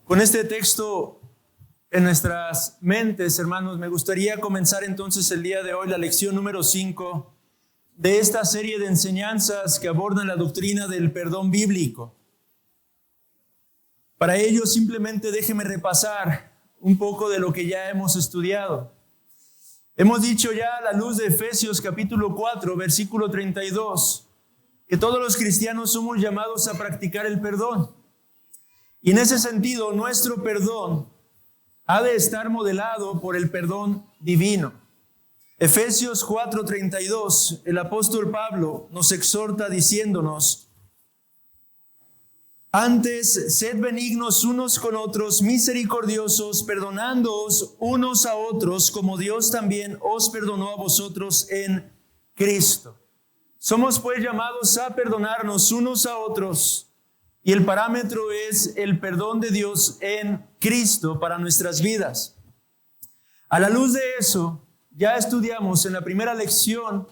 Con este texto en nuestras mentes, hermanos, me gustaría comenzar entonces el día de hoy la lección número 5 de esta serie de enseñanzas que abordan la doctrina del perdón bíblico. Para ello, simplemente déjeme repasar un poco de lo que ya hemos estudiado. Hemos dicho ya a la luz de Efesios capítulo 4, versículo 32, que todos los cristianos somos llamados a practicar el perdón. Y en ese sentido, nuestro perdón ha de estar modelado por el perdón divino. Efesios 4:32, el apóstol Pablo nos exhorta diciéndonos: antes, sed benignos unos con otros, misericordiosos, perdonándoos unos a otros, como Dios también os perdonó a vosotros en Cristo. Somos pues llamados a perdonarnos unos a otros, y el parámetro es el perdón de Dios en Cristo para nuestras vidas. A la luz de eso, ya estudiamos en la primera lección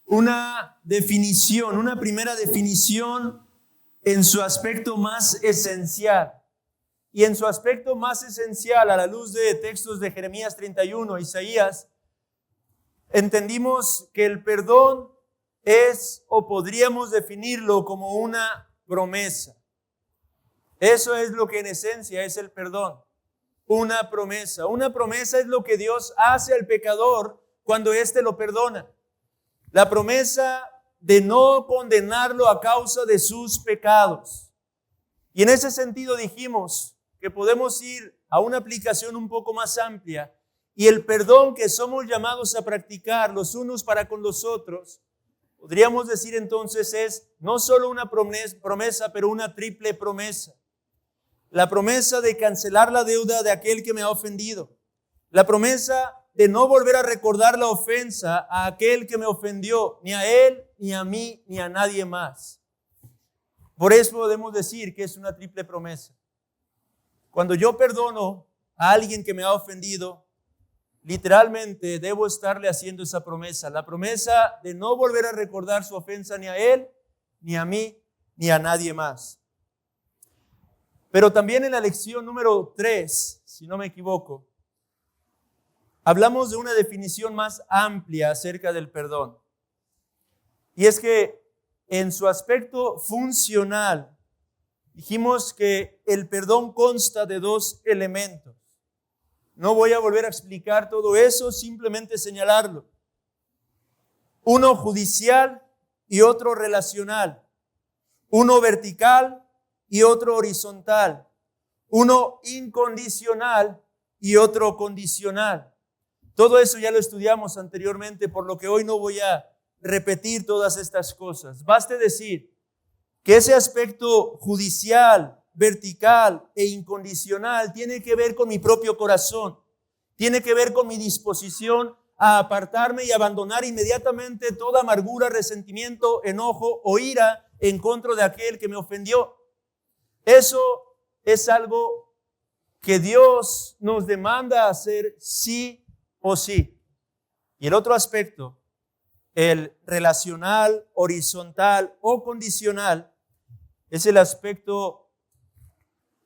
una primera definición en su aspecto más esencial. Y en su aspecto más esencial, a la luz de textos de Jeremías 31, Isaías, entendimos que el perdón es, o podríamos definirlo como una promesa. Eso es lo que en esencia es el perdón, una promesa. Una promesa es lo que Dios hace al pecador cuando éste lo perdona. La promesa de no condenarlo a causa de sus pecados. Y en ese sentido dijimos que podemos ir a una aplicación un poco más amplia, y el perdón que somos llamados a practicar los unos para con los otros, podríamos decir entonces es no solo una promesa, pero una triple promesa. La promesa de cancelar la deuda de aquel que me ha ofendido. La promesa de no volver a recordar la ofensa a aquel que me ofendió, ni a él, ni a mí, ni a nadie más. Por eso podemos decir que es una triple promesa. Cuando yo perdono a alguien que me ha ofendido, literalmente debo estarle haciendo esa promesa. La promesa de no volver a recordar su ofensa ni a él, ni a mí, ni a nadie más. Pero también en la lección número 3, si no me equivoco, hablamos de una definición más amplia acerca del perdón. Y es que en su aspecto funcional, dijimos que el perdón consta de dos elementos. No voy a volver a explicar todo eso, simplemente señalarlo. Uno judicial y otro relacional. Uno vertical y otro horizontal. Uno incondicional y otro condicional. Todo eso ya lo estudiamos anteriormente, por lo que hoy no voy a repetir todas estas cosas. Baste decir que ese aspecto judicial, vertical e incondicional tiene que ver con mi propio corazón. Tiene que ver con mi disposición a apartarme y abandonar inmediatamente toda amargura, resentimiento, enojo o ira en contra de aquel que me ofendió. Eso es algo que Dios nos demanda hacer sí o sí. Y el otro aspecto, el relacional, horizontal o condicional, es el aspecto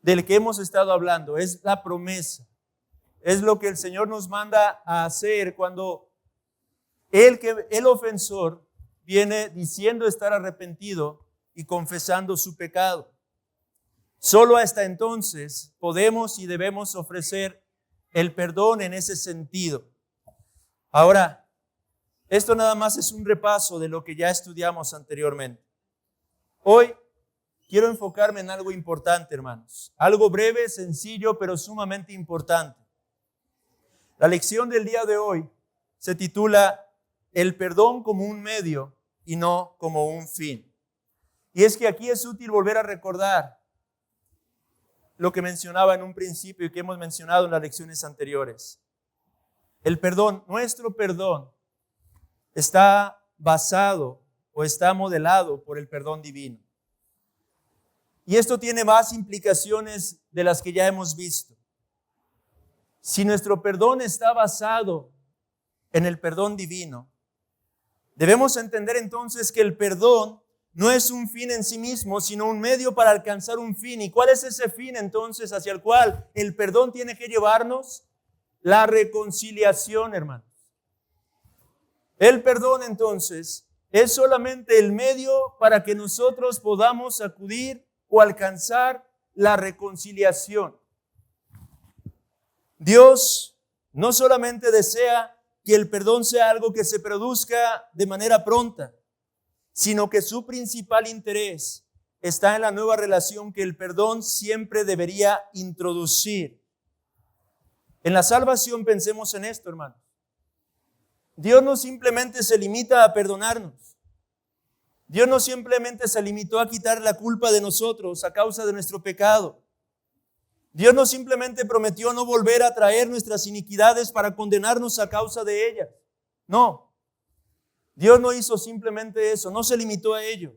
del que hemos estado hablando, es la promesa. Es lo que el Señor nos manda a hacer cuando el ofensor viene diciendo estar arrepentido y confesando su pecado. Solo hasta entonces podemos y debemos ofrecer el perdón en ese sentido. Ahora, esto nada más es un repaso de lo que ya estudiamos anteriormente. Hoy quiero enfocarme en algo importante, hermanos. Algo breve, sencillo, pero sumamente importante. La lección del día de hoy se titula El perdón como un medio y no como un fin. Y es que aquí es útil volver a recordar lo que mencionaba en un principio y que hemos mencionado en las lecciones anteriores. El perdón, nuestro perdón, está basado o está modelado por el perdón divino. Y esto tiene más implicaciones de las que ya hemos visto. Si nuestro perdón está basado en el perdón divino, debemos entender entonces que el perdón no es un fin en sí mismo, sino un medio para alcanzar un fin. ¿Y cuál es ese fin entonces hacia el cual el perdón tiene que llevarnos? La reconciliación, hermanos. El perdón entonces es solamente el medio para que nosotros podamos acudir o alcanzar la reconciliación. Dios no solamente desea que el perdón sea algo que se produzca de manera pronta, sino que su principal interés está en la nueva relación que el perdón siempre debería introducir. En la salvación pensemos en esto, hermanos. Dios no simplemente se limita a perdonarnos. Dios no simplemente se limitó a quitar la culpa de nosotros a causa de nuestro pecado. Dios no simplemente prometió no volver a traer nuestras iniquidades para condenarnos a causa de ellas. No. Dios no hizo simplemente eso, no se limitó a ello.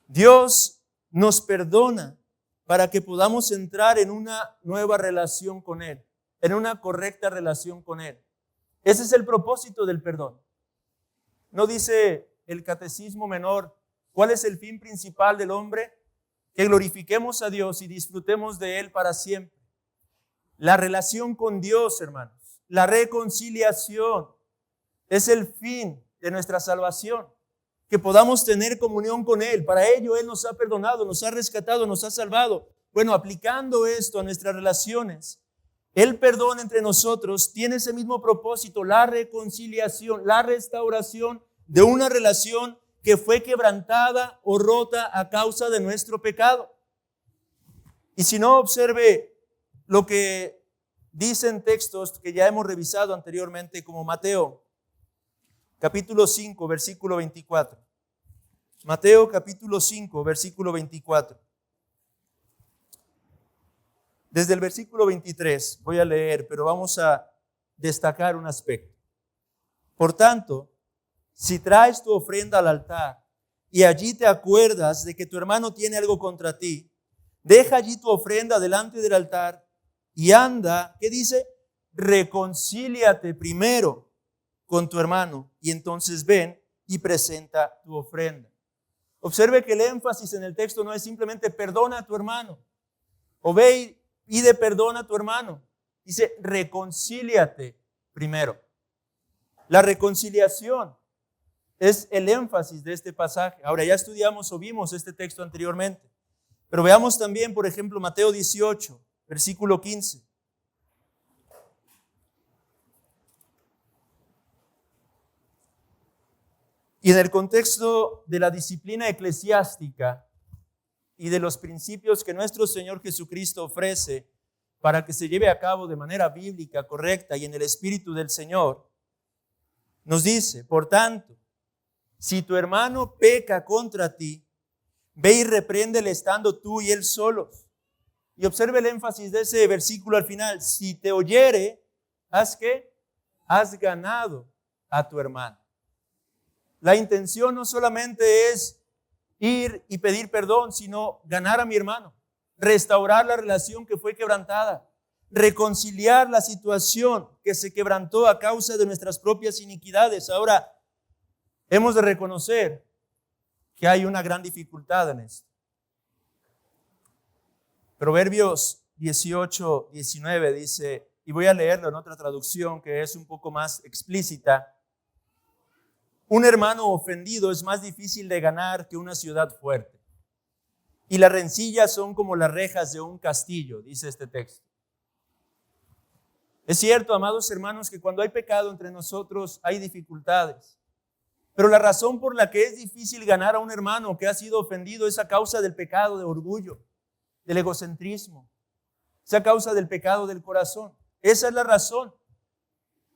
Dios nos perdona para que podamos entrar en una nueva relación con Él, en una correcta relación con Él. Ese es el propósito del perdón. No dice el Catecismo Menor, ¿cuál es el fin principal del hombre? Que glorifiquemos a Dios y disfrutemos de Él para siempre. La relación con Dios, hermanos, la reconciliación es el fin de nuestra salvación, que podamos tener comunión con Él. Para ello Él nos ha perdonado, nos ha rescatado, nos ha salvado. Bueno, aplicando esto a nuestras relaciones, el perdón entre nosotros tiene ese mismo propósito, la reconciliación, la restauración de una relación que fue quebrantada o rota a causa de nuestro pecado. Y si no, observe lo que dicen textos que ya hemos revisado anteriormente, como Mateo, capítulo 5, versículo 24. Mateo, capítulo 5, versículo 24. Desde el versículo 23 voy a leer, pero vamos a destacar un aspecto. Por tanto, si traes tu ofrenda al altar y allí te acuerdas de que tu hermano tiene algo contra ti, deja allí tu ofrenda delante del altar y anda, ¿qué dice? Reconcíliate primero con tu hermano y entonces ven y presenta tu ofrenda. Observe que el énfasis en el texto no es simplemente perdona a tu hermano o ve y pide perdón a tu hermano. Dice reconcíliate primero. La reconciliación es el énfasis de este pasaje. Ahora ya estudiamos o vimos este texto anteriormente, pero veamos también, por ejemplo, Mateo 18, versículo 15. Y en el contexto de la disciplina eclesiástica y de los principios que nuestro Señor Jesucristo ofrece para que se lleve a cabo de manera bíblica, correcta y en el Espíritu del Señor, nos dice, por tanto, si tu hermano peca contra ti, ve y repréndele estando tú y él solos. Y observe el énfasis de ese versículo al final. Si te oyere, ¿has qué? Has ganado a tu hermano. La intención no solamente es ir y pedir perdón, sino ganar a mi hermano, restaurar la relación que fue quebrantada, reconciliar la situación que se quebrantó a causa de nuestras propias iniquidades. Ahora, hemos de reconocer que hay una gran dificultad en esto. Proverbios 18, 19 dice, y voy a leerlo en otra traducción que es un poco más explícita: un hermano ofendido es más difícil de ganar que una ciudad fuerte, y las rencillas son como las rejas de un castillo, dice este texto. Es cierto, amados hermanos, que cuando hay pecado entre nosotros hay dificultades. Pero la razón por la que es difícil ganar a un hermano que ha sido ofendido es a causa del pecado de orgullo, del egocentrismo, es a causa del pecado del corazón. Esa es la razón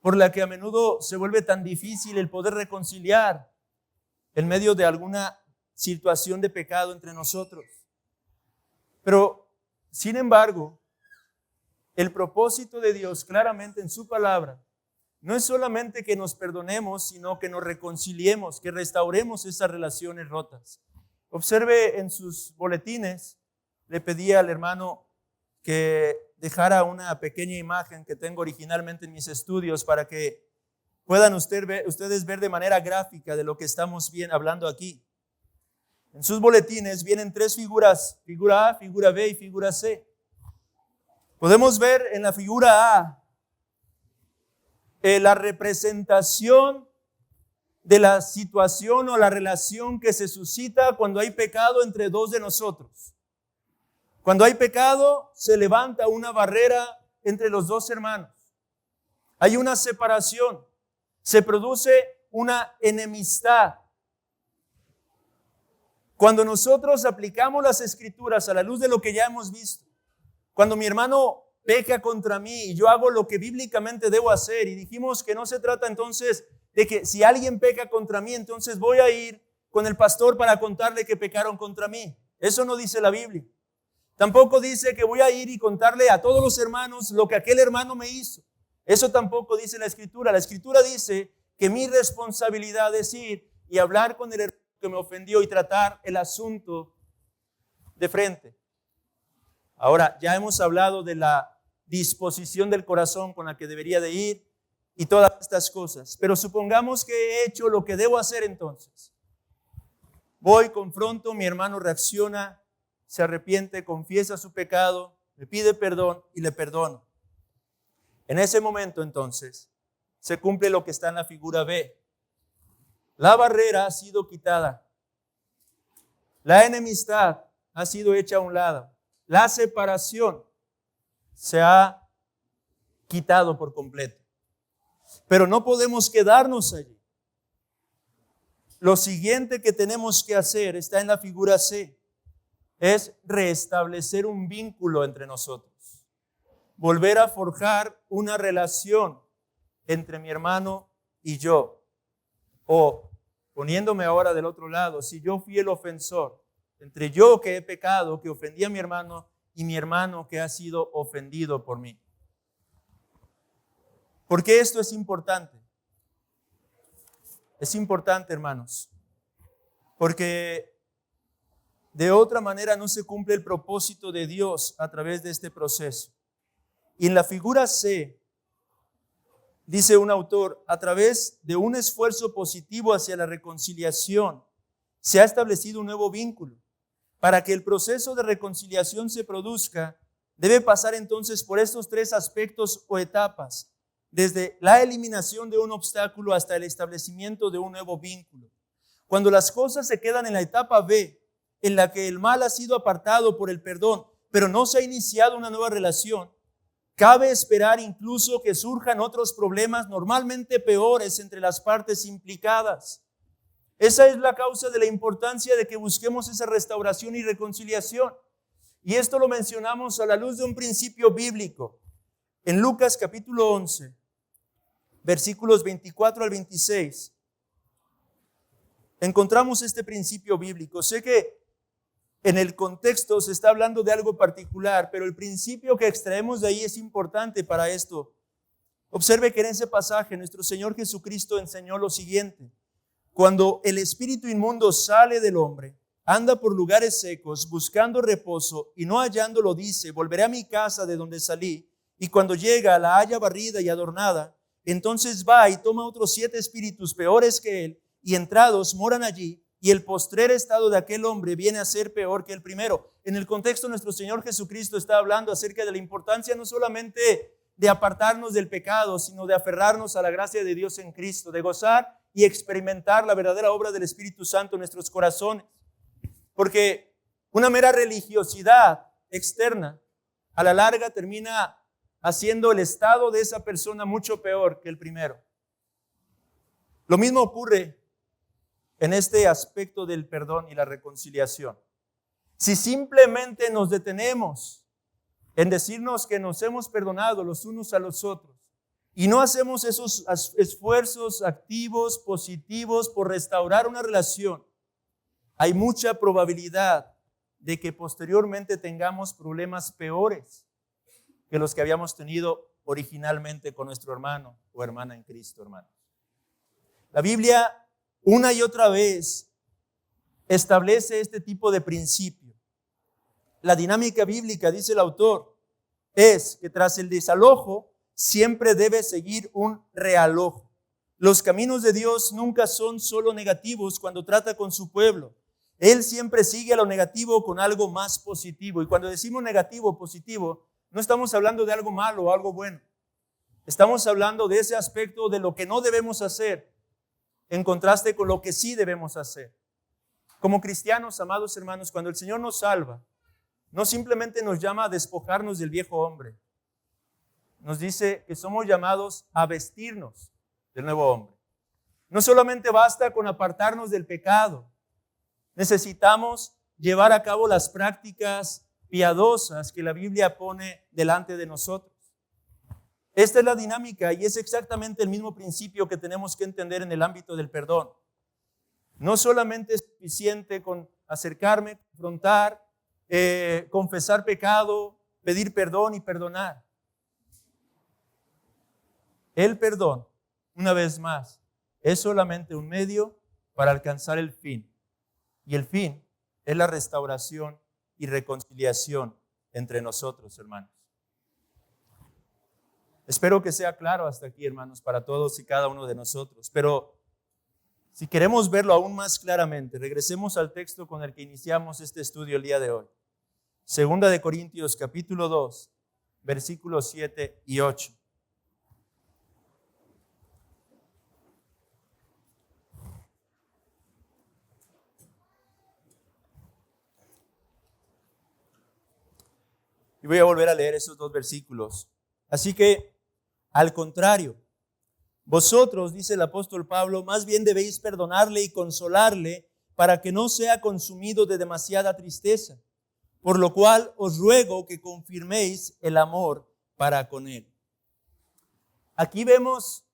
por la que a menudo se vuelve tan difícil el poder reconciliar en medio de alguna situación de pecado entre nosotros. Pero, sin embargo, el propósito de Dios claramente en su palabra no es solamente que nos perdonemos, sino que nos reconciliemos, que restauremos esas relaciones rotas. Observe en sus boletines, le pedí al hermano que dejara una pequeña imagen que tengo originalmente en mis estudios para que puedan ustedes ver de manera gráfica de lo que estamos hablando aquí. En sus boletines vienen 3 figuras, figura A, figura B y figura C. Podemos ver en la figura A la representación de la situación o la relación que se suscita cuando hay pecado entre dos de nosotros. Cuando hay pecado, se levanta una barrera entre los dos hermanos. Hay una separación, se produce una enemistad. Cuando nosotros aplicamos las Escrituras a la luz de lo que ya hemos visto, cuando mi hermano peca contra mí y yo hago lo que bíblicamente debo hacer, y dijimos que no se trata entonces de que si alguien peca contra mí, entonces voy a ir con el pastor para contarle que pecaron contra mí. Eso no dice la Biblia. Tampoco dice que voy a ir y contarle a todos los hermanos lo que aquel hermano me hizo. Eso tampoco dice la Escritura. La Escritura dice que mi responsabilidad es ir y hablar con el hermano que me ofendió y tratar el asunto de frente. Ahora, ya hemos hablado de la disposición del corazón con la que debería de ir y todas estas cosas. Pero supongamos que he hecho lo que debo hacer entonces. Voy, confronto, mi hermano reacciona, se arrepiente, confiesa su pecado, me pide perdón y le perdono. En ese momento entonces se cumple lo que está en la figura B. La barrera ha sido quitada. La enemistad ha sido hecha a un lado. La separación se ha quitado por completo. Pero no podemos quedarnos allí. Lo siguiente que tenemos que hacer está en la figura C. Es restablecer un vínculo entre nosotros. Volver a forjar una relación entre mi hermano y yo. O, poniéndome ahora del otro lado, si yo fui el ofensor, entre yo que he pecado, que ofendí a mi hermano, y mi hermano que ha sido ofendido por mí. ¿Por qué esto es importante? Es importante, hermanos, porque de otra manera no se cumple el propósito de Dios a través de este proceso. Y en la figura C, dice un autor, a través de un esfuerzo positivo hacia la reconciliación, se ha establecido un nuevo vínculo. Para que el proceso de reconciliación se produzca, debe pasar entonces por estos 3 aspectos o etapas, desde la eliminación de un obstáculo hasta el establecimiento de un nuevo vínculo. Cuando las cosas se quedan en la etapa B, en la que el mal ha sido apartado por el perdón, pero no se ha iniciado una nueva relación, cabe esperar incluso que surjan otros problemas normalmente peores entre las partes implicadas. Esa es la causa de la importancia de que busquemos esa restauración y reconciliación. Y esto lo mencionamos a la luz de un principio bíblico. En Lucas capítulo 11, versículos 24 al 26, encontramos este principio bíblico. Sé que en el contexto se está hablando de algo particular, pero el principio que extraemos de ahí es importante para esto. Observe que en ese pasaje nuestro Señor Jesucristo enseñó lo siguiente. Cuando el espíritu inmundo sale del hombre, anda por lugares secos, buscando reposo, y no hallándolo dice, volveré a mi casa de donde salí, y cuando llega la halla barrida y adornada, entonces va y toma otros 7 espíritus peores que él, y entrados moran allí, y el postrer estado de aquel hombre viene a ser peor que el primero. En el contexto, nuestro Señor Jesucristo está hablando acerca de la importancia no solamente de apartarnos del pecado, sino de aferrarnos a la gracia de Dios en Cristo, de gozar y experimentar la verdadera obra del Espíritu Santo en nuestros corazones. Porque una mera religiosidad externa, a la larga termina haciendo el estado de esa persona mucho peor que el primero. Lo mismo ocurre en este aspecto del perdón y la reconciliación. Si simplemente nos detenemos en decirnos que nos hemos perdonado los unos a los otros y no hacemos esos esfuerzos activos, positivos por restaurar una relación, hay mucha probabilidad de que posteriormente tengamos problemas peores que los que habíamos tenido originalmente con nuestro hermano o hermana en Cristo, hermanos. La Biblia una y otra vez establece este tipo de principio. La dinámica bíblica, dice el autor, es que tras el desalojo siempre debe seguir un realojo. Los caminos de Dios nunca son solo negativos cuando trata con su pueblo. Él siempre sigue a lo negativo con algo más positivo. Y cuando decimos negativo o positivo, no estamos hablando de algo malo o algo bueno. Estamos hablando de ese aspecto de lo que no debemos hacer en contraste con lo que sí debemos hacer. Como cristianos, amados hermanos, cuando el Señor nos salva, no simplemente nos llama a despojarnos del viejo hombre. Nos dice que somos llamados a vestirnos del nuevo hombre. No solamente basta con apartarnos del pecado. Necesitamos llevar a cabo las prácticas piadosas que la Biblia pone delante de nosotros. Esta es la dinámica y es exactamente el mismo principio que tenemos que entender en el ámbito del perdón. No solamente es suficiente con acercarme, confrontar, confesar pecado, pedir perdón y perdonar. El perdón, una vez más, es solamente un medio para alcanzar el fin. Y el fin es la restauración y reconciliación entre nosotros, hermanos. Espero que sea claro hasta aquí, hermanos, para todos y cada uno de nosotros. Pero si queremos verlo aún más claramente, regresemos al texto con el que iniciamos este estudio el día de hoy. Segunda de Corintios, capítulo 2, versículos 7 y 8. Y voy a volver a leer esos dos versículos. Así que, al contrario, vosotros, dice el apóstol Pablo, más bien debéis perdonarle y consolarle para que no sea consumido de demasiada tristeza, por lo cual os ruego que confirméis el amor para con él. Aquí vemos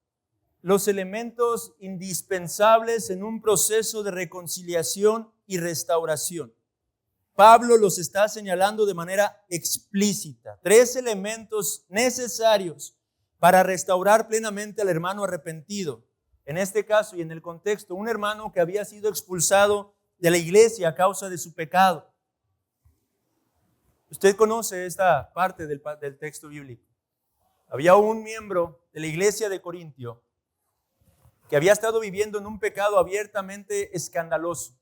los elementos indispensables en un proceso de reconciliación y restauración. Pablo los está señalando de manera explícita. 3 elementos necesarios para restaurar plenamente al hermano arrepentido. En este caso y en el contexto, un hermano que había sido expulsado de la iglesia a causa de su pecado. Usted conoce esta parte del texto bíblico. Había un miembro de la iglesia de Corintio que había estado viviendo en un pecado abiertamente escandaloso.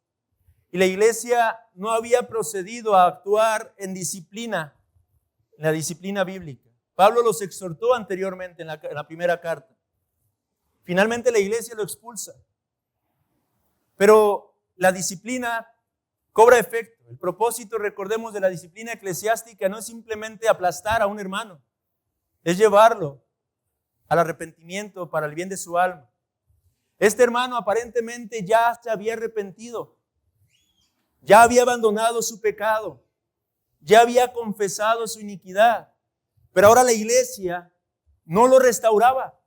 Y la iglesia no había procedido a actuar en disciplina, en la disciplina bíblica. Pablo los exhortó anteriormente en la primera carta. Finalmente la iglesia lo expulsa. Pero la disciplina cobra efecto. El propósito, recordemos, de la disciplina eclesiástica no es simplemente aplastar a un hermano, es llevarlo al arrepentimiento para el bien de su alma. Este hermano aparentemente ya se había arrepentido. Ya había abandonado su pecado, ya había confesado su iniquidad, pero ahora la iglesia no lo restauraba.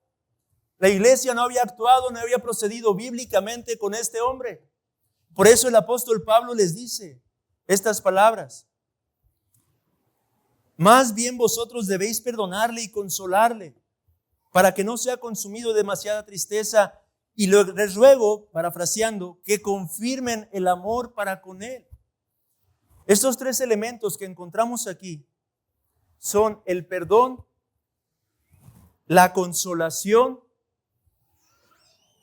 La iglesia no había actuado, no había procedido bíblicamente con este hombre. Por eso el apóstol Pablo les dice estas palabras. Más bien vosotros debéis perdonarle y consolarle, para que no sea consumido de demasiada tristeza. Y les ruego, parafraseando, que confirmen el amor para con él. Estos 3 elementos que encontramos aquí son el perdón, la consolación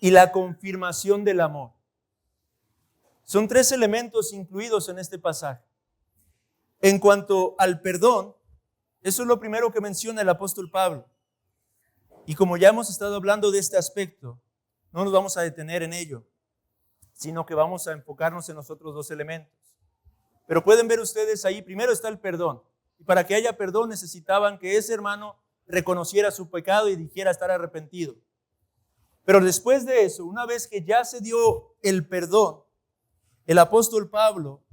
y la confirmación del amor. Son 3 elementos incluidos en este pasaje. En cuanto al perdón, eso es lo primero que menciona el apóstol Pablo. Y como ya hemos estado hablando de este aspecto, no nos vamos a detener en ello, sino que vamos a enfocarnos en los otros 2 elementos. Pero pueden ver ustedes ahí, primero está el perdón. Y para que haya perdón necesitaban que ese hermano reconociera su pecado y dijera estar arrepentido. Pero después de eso, una vez que ya se dio el perdón, el apóstol Pablo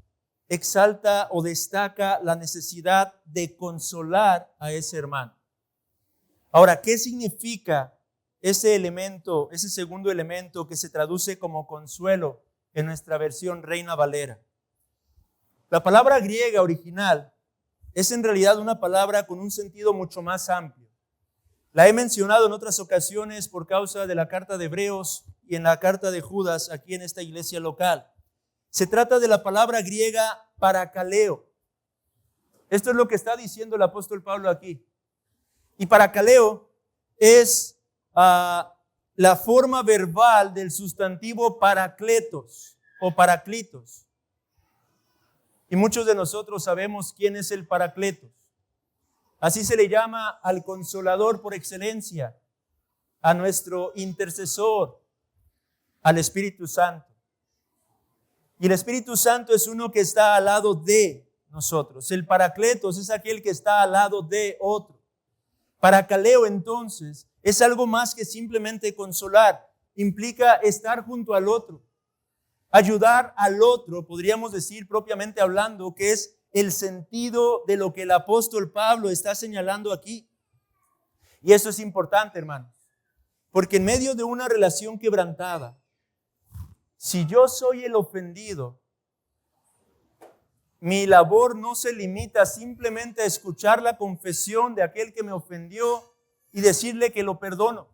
exalta o destaca la necesidad de consolar a ese hermano. Ahora, ¿qué significa ese elemento, ese segundo elemento que se traduce como consuelo en nuestra versión Reina Valera? La palabra griega original es en realidad una palabra con un sentido mucho más amplio. La he mencionado en otras ocasiones por causa de la carta de Hebreos y en la carta de Judas aquí en esta iglesia local. Se trata de la palabra griega parakaleo. Esto es lo que está diciendo el apóstol Pablo aquí. Y parakaleo es la forma verbal del sustantivo parakletos o paraclitos. Y muchos de nosotros sabemos quién es el Paracletos. Así se le llama al Consolador por excelencia, a nuestro intercesor, al Espíritu Santo. Y el Espíritu Santo es uno que está al lado de nosotros. El Paracletos es aquel que está al lado de otro. Paracaleo, entonces, es algo más que simplemente consolar. Implica estar junto al otro. Ayudar al otro, podríamos decir propiamente hablando, que es el sentido de lo que el apóstol Pablo está señalando aquí. Y eso es importante, hermanos, porque en medio de una relación quebrantada, si yo soy el ofendido, mi labor no se limita simplemente a escuchar la confesión de aquel que me ofendió y decirle que lo perdono.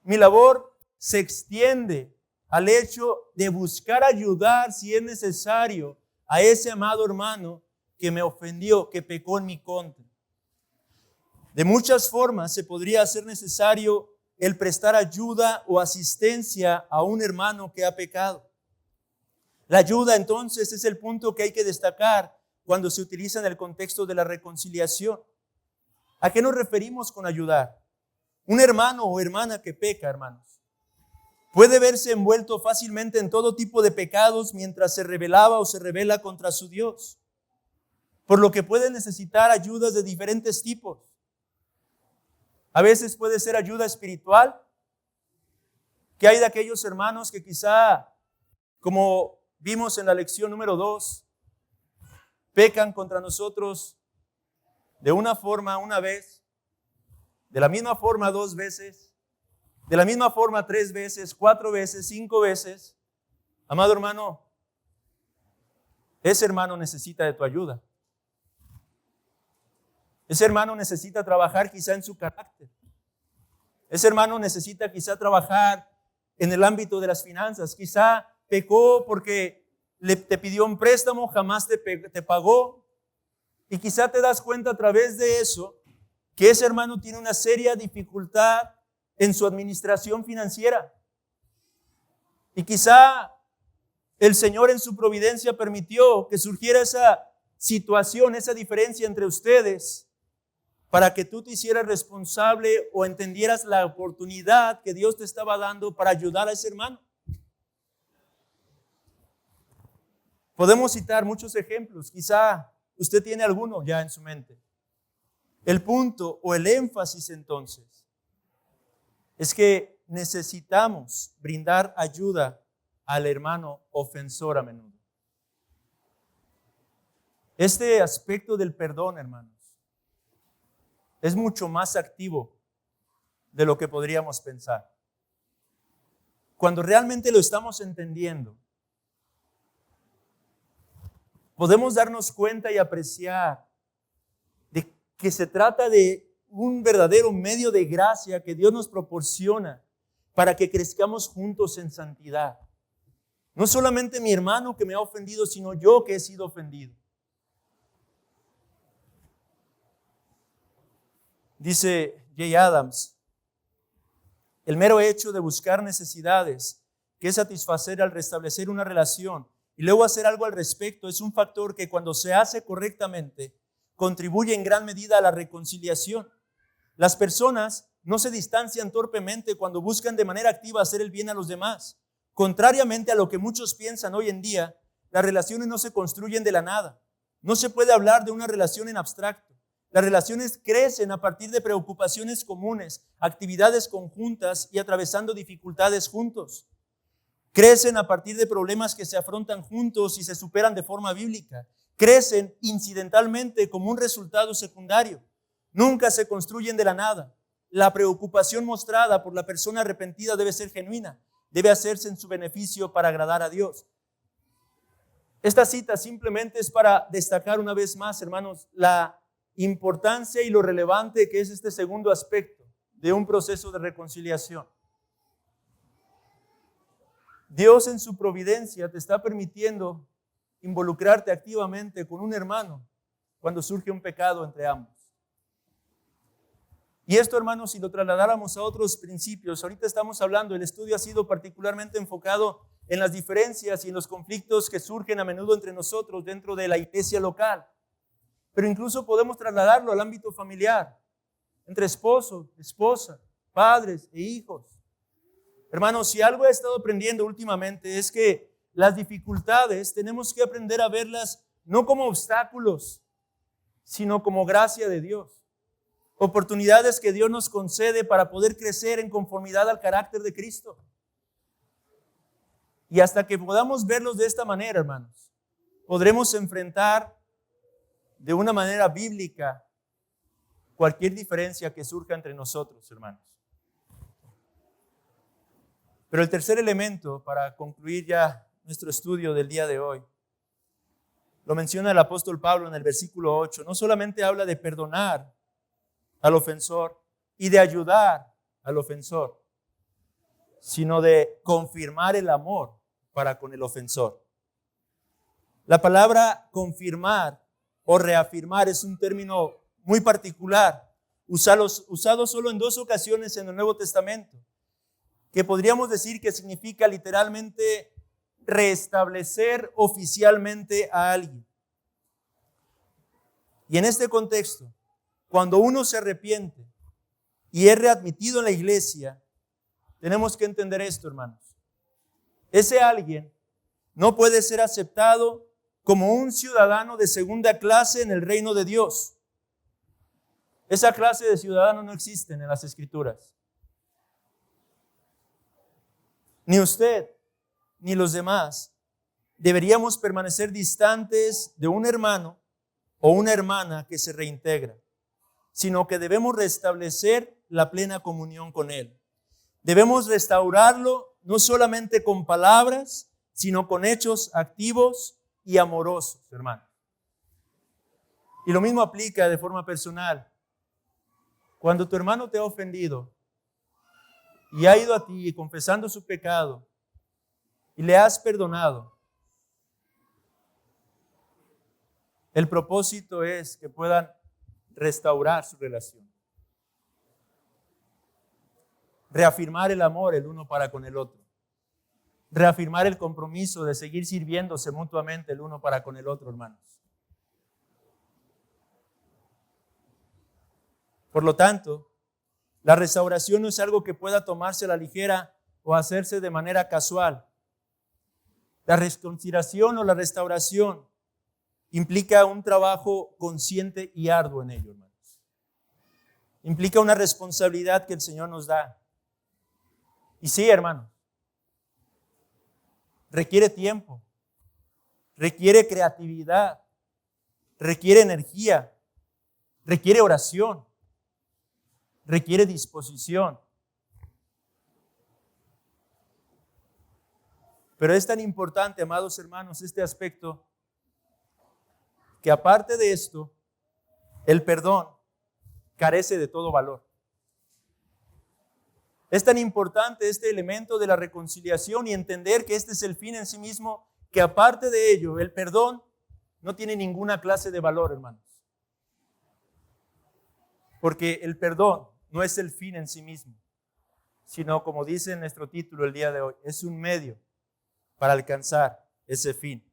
Mi labor se extiende al hecho de buscar ayudar, si es necesario, a ese amado hermano que me ofendió, que pecó en mi contra. De muchas formas se podría hacer necesario el prestar ayuda o asistencia a un hermano que ha pecado. La ayuda, entonces, es el punto que hay que destacar cuando se utiliza en el contexto de la reconciliación. ¿A qué nos referimos con ayudar? Un hermano o hermana que peca, hermanos, puede verse envuelto fácilmente en todo tipo de pecados mientras se rebelaba o se rebela contra su Dios, por lo que puede necesitar ayudas de diferentes tipos. A veces puede ser ayuda espiritual, que hay de aquellos hermanos que quizá, como vimos en la lección número 2, pecan contra nosotros de una forma una vez, de la misma forma 2 veces, de la misma forma 3 veces, 4 veces, 5 veces. Amado hermano, ese hermano necesita de tu ayuda. Ese hermano necesita trabajar quizá en su carácter. Ese hermano necesita quizá trabajar en el ámbito de las finanzas. Quizá pecó porque te pidió un préstamo, jamás te pagó. Y quizá te das cuenta a través de eso que ese hermano tiene una seria dificultad en su administración financiera. Y quizá el Señor en su providencia permitió que surgiera esa situación, esa diferencia entre ustedes, para que tú te hicieras responsable o entendieras la oportunidad que Dios te estaba dando para ayudar a ese hermano. Podemos citar muchos ejemplos, quizá usted tiene alguno ya en su mente. El punto o el énfasis entonces es que necesitamos brindar ayuda al hermano ofensor a menudo. Este aspecto del perdón, hermanos, es mucho más activo de lo que podríamos pensar. Cuando realmente lo estamos entendiendo, podemos darnos cuenta y apreciar de que se trata de un verdadero medio de gracia que Dios nos proporciona para que crezcamos juntos en santidad. No solamente mi hermano que me ha ofendido, sino yo que he sido ofendido. Dice Jay Adams, el mero hecho de buscar necesidades, que es satisfacer al restablecer una relación y luego hacer algo al respecto, es un factor que cuando se hace correctamente contribuye en gran medida a la reconciliación. Las personas no se distancian torpemente cuando buscan de manera activa hacer el bien a los demás. Contrariamente a lo que muchos piensan hoy en día, las relaciones no se construyen de la nada. No se puede hablar de una relación en abstracto. Las relaciones crecen a partir de preocupaciones comunes, actividades conjuntas y atravesando dificultades juntos. Crecen a partir de problemas que se afrontan juntos y se superan de forma bíblica. Crecen incidentalmente como un resultado secundario. Nunca se construyen de la nada. La preocupación mostrada por la persona arrepentida debe ser genuina. Debe hacerse en su beneficio para agradar a Dios. Esta cita simplemente es para destacar una vez más, hermanos, la importancia y lo relevante que es este segundo aspecto de un proceso de reconciliación. Dios en su providencia te está permitiendo involucrarte activamente con un hermano cuando surge un pecado entre ambos. Y esto, hermanos, si lo trasladáramos a otros principios, ahorita estamos hablando, el estudio ha sido particularmente enfocado en las diferencias y en los conflictos que surgen a menudo entre nosotros dentro de la iglesia local. Pero incluso podemos trasladarlo al ámbito familiar, entre esposo, esposa, padres e hijos. Hermanos, si algo he estado aprendiendo últimamente es que las dificultades tenemos que aprender a verlas no como obstáculos, sino como gracia de Dios. Oportunidades que Dios nos concede para poder crecer en conformidad al carácter de Cristo. Y hasta que podamos verlos de esta manera, hermanos, podremos enfrentar de una manera bíblica cualquier diferencia que surja entre nosotros, hermanos. Pero el tercer elemento, para concluir ya nuestro estudio del día de hoy, lo menciona el apóstol Pablo en el versículo 8. No solamente habla de perdonar al ofensor y de ayudar al ofensor, sino de confirmar el amor para con el ofensor. La palabra confirmar o reafirmar es un término muy particular, usado solo en 2 ocasiones en el Nuevo Testamento, que podríamos decir que significa literalmente restablecer oficialmente a alguien. Y en este contexto, cuando uno se arrepiente y es readmitido en la iglesia, tenemos que entender esto, hermanos. Ese alguien no puede ser aceptado como un ciudadano de segunda clase en el reino de Dios. Esa clase de ciudadanos no existen en las Escrituras. Ni usted ni los demás deberíamos permanecer distantes de un hermano o una hermana que se reintegra, sino que debemos restablecer la plena comunión con él. Debemos restaurarlo no solamente con palabras, sino con hechos activos y amorosos, hermano. Y lo mismo aplica de forma personal. Cuando tu hermano te ha ofendido y ha ido a ti confesando su pecado y le has perdonado, el propósito es que puedan restaurar su relación, reafirmar el amor el uno para con el otro, reafirmar el compromiso de seguir sirviéndose mutuamente el uno para con el otro, hermanos. Por lo tanto, la restauración no es algo que pueda tomarse a la ligera o hacerse de manera casual. La reconciliación o la restauración implica un trabajo consciente y arduo en ello, hermanos. Implica una responsabilidad que el Señor nos da. Y sí, hermanos, requiere tiempo, requiere creatividad, requiere energía, requiere oración, requiere disposición. Pero es tan importante, amados hermanos, este aspecto, que aparte de esto, el perdón carece de todo valor. Es tan importante este elemento de la reconciliación y entender que este es el fin en sí mismo, que aparte de ello, el perdón no tiene ninguna clase de valor, hermanos. Porque el perdón no es el fin en sí mismo, sino, como dice nuestro título el día de hoy, es un medio para alcanzar ese fin,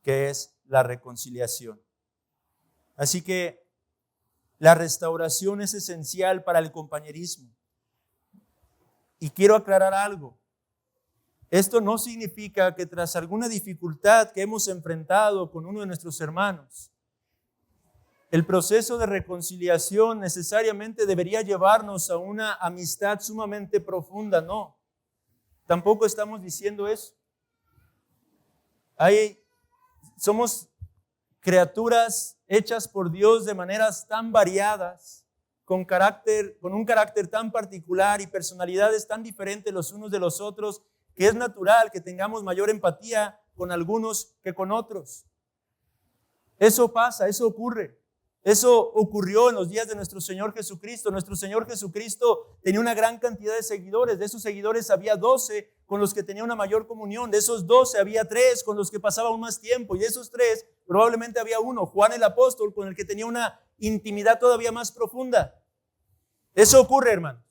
que es la reconciliación. Así que la restauración es esencial para el compañerismo. Y quiero aclarar algo. Esto no significa que tras alguna dificultad que hemos enfrentado con uno de nuestros hermanos, el proceso de reconciliación necesariamente debería llevarnos a una amistad sumamente profunda. No, tampoco estamos diciendo eso. Somos criaturas hechas por Dios de maneras tan variadas, con un carácter tan particular y personalidades tan diferentes los unos de los otros, que es natural que tengamos mayor empatía con algunos que con otros. Eso pasa, eso ocurre. Eso ocurrió en los días de nuestro Señor Jesucristo. Nuestro Señor Jesucristo tenía una gran cantidad de seguidores. De esos seguidores había 12 con los que tenía una mayor comunión. De esos 12 había 3 con los que pasaba aún más tiempo. Y de esos 3 probablemente había uno, Juan el apóstol, con el que tenía una intimidad todavía más profunda. Eso ocurre, hermanos.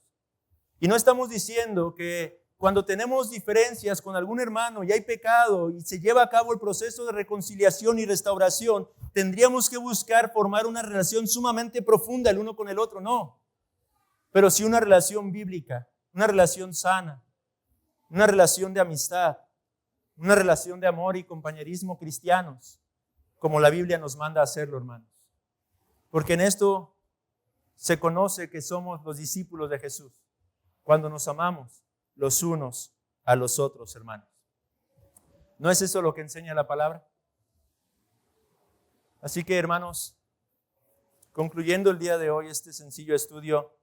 Y no estamos diciendo que cuando tenemos diferencias con algún hermano y hay pecado y se lleva a cabo el proceso de reconciliación y restauración, tendríamos que buscar formar una relación sumamente profunda el uno con el otro, no. Pero sí una relación bíblica, una relación sana, una relación de amistad, una relación de amor y compañerismo cristianos, como la Biblia nos manda a hacerlo, hermanos. Porque en esto se conoce que somos los discípulos de Jesús, cuando nos amamos los unos a los otros, hermanos. ¿No es eso lo que enseña la palabra? Así que, hermanos, concluyendo el día de hoy este sencillo estudio,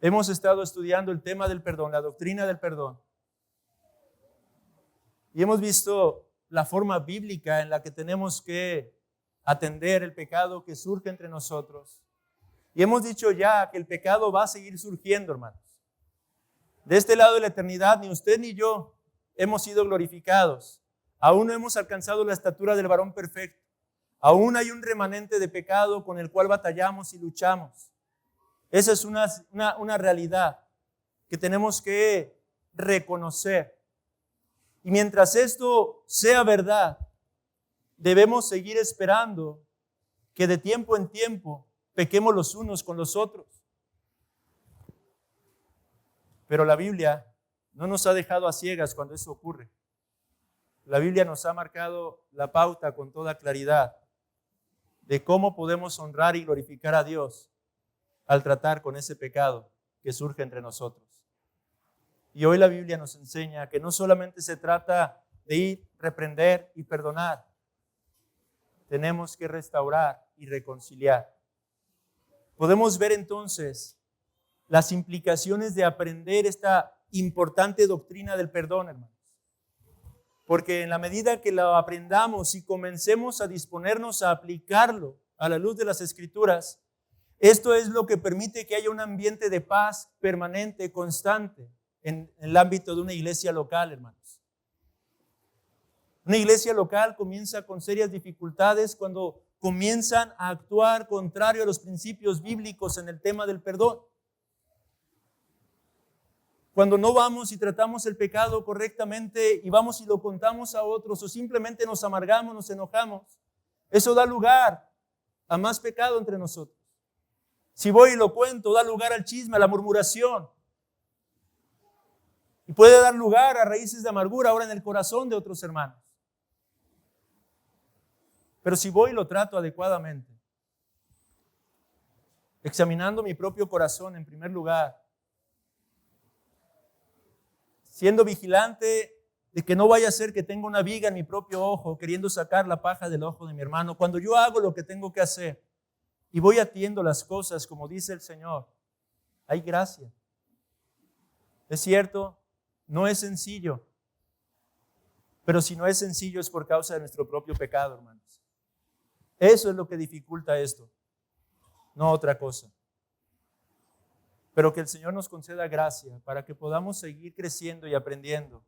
hemos estado estudiando el tema del perdón, la doctrina del perdón. Y hemos visto la forma bíblica en la que tenemos que atender el pecado que surge entre nosotros. Y hemos dicho ya que el pecado va a seguir surgiendo, hermanos. De este lado de la eternidad, ni usted ni yo hemos sido glorificados. Aún no hemos alcanzado la estatura del varón perfecto. Aún hay un remanente de pecado con el cual batallamos y luchamos. Esa es una realidad que tenemos que reconocer. Y mientras esto sea verdad, debemos seguir esperando que de tiempo en tiempo pequemos los unos con los otros. Pero la Biblia no nos ha dejado a ciegas cuando eso ocurre. La Biblia nos ha marcado la pauta con toda claridad de cómo podemos honrar y glorificar a Dios al tratar con ese pecado que surge entre nosotros. Y hoy la Biblia nos enseña que no solamente se trata de ir, reprender y perdonar. Tenemos que restaurar y reconciliar. Podemos ver entonces las implicaciones de aprender esta importante doctrina del perdón, hermanos. Porque en la medida que lo aprendamos y comencemos a disponernos a aplicarlo a la luz de las Escrituras, esto es lo que permite que haya un ambiente de paz permanente, constante, en el ámbito de una iglesia local, hermanos. Una iglesia local comienza con serias dificultades cuando comienzan a actuar contrario a los principios bíblicos en el tema del perdón. Cuando no vamos y tratamos el pecado correctamente y vamos y lo contamos a otros o simplemente nos amargamos, nos enojamos, eso da lugar a más pecado entre nosotros. Si voy y lo cuento, da lugar al chisme, a la murmuración. Y puede dar lugar a raíces de amargura ahora en el corazón de otros hermanos. Pero si voy y lo trato adecuadamente, examinando mi propio corazón en primer lugar, siendo vigilante de que no vaya a ser que tenga una viga en mi propio ojo, queriendo sacar la paja del ojo de mi hermano, cuando yo hago lo que tengo que hacer y voy atiendo las cosas como dice el Señor, hay gracia. Es cierto, no es sencillo, pero si no es sencillo es por causa de nuestro propio pecado, hermanos. Eso es lo que dificulta esto, no otra cosa. Pero que el Señor nos conceda gracia para que podamos seguir creciendo y aprendiendo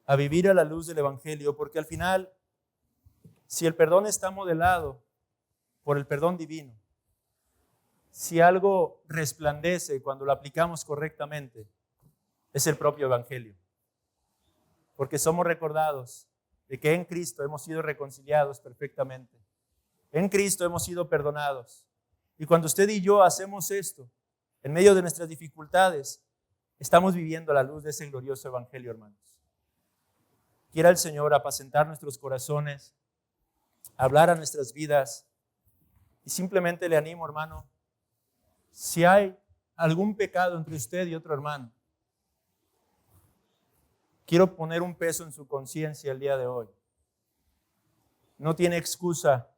a vivir a la luz del Evangelio, porque al final, si el perdón está modelado por el perdón divino, si algo resplandece cuando lo aplicamos correctamente, es el propio Evangelio. Porque somos recordados de que en Cristo hemos sido reconciliados perfectamente. En Cristo hemos sido perdonados. Y cuando usted y yo hacemos esto, en medio de nuestras dificultades, estamos viviendo a la luz de ese glorioso Evangelio, hermanos. Quiera el Señor apacentar nuestros corazones, hablar a nuestras vidas. Y simplemente le animo, hermano, si hay algún pecado entre usted y otro hermano, quiero poner un peso en su conciencia el día de hoy. No tiene excusa,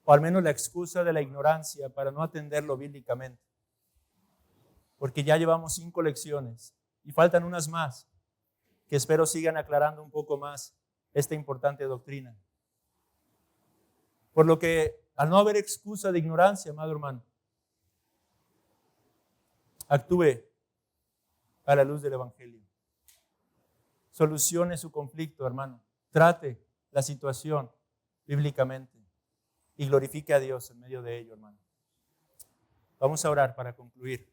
o al menos la excusa de la ignorancia para no atenderlo bíblicamente. Porque ya llevamos 5 lecciones y faltan unas más que espero sigan aclarando un poco más esta importante doctrina. Por lo que, al no haber excusa de ignorancia, amado hermano, actúe a la luz del Evangelio. Solucione su conflicto, hermano. Trate la situación bíblicamente y glorifique a Dios en medio de ello, hermano. Vamos a orar para concluir.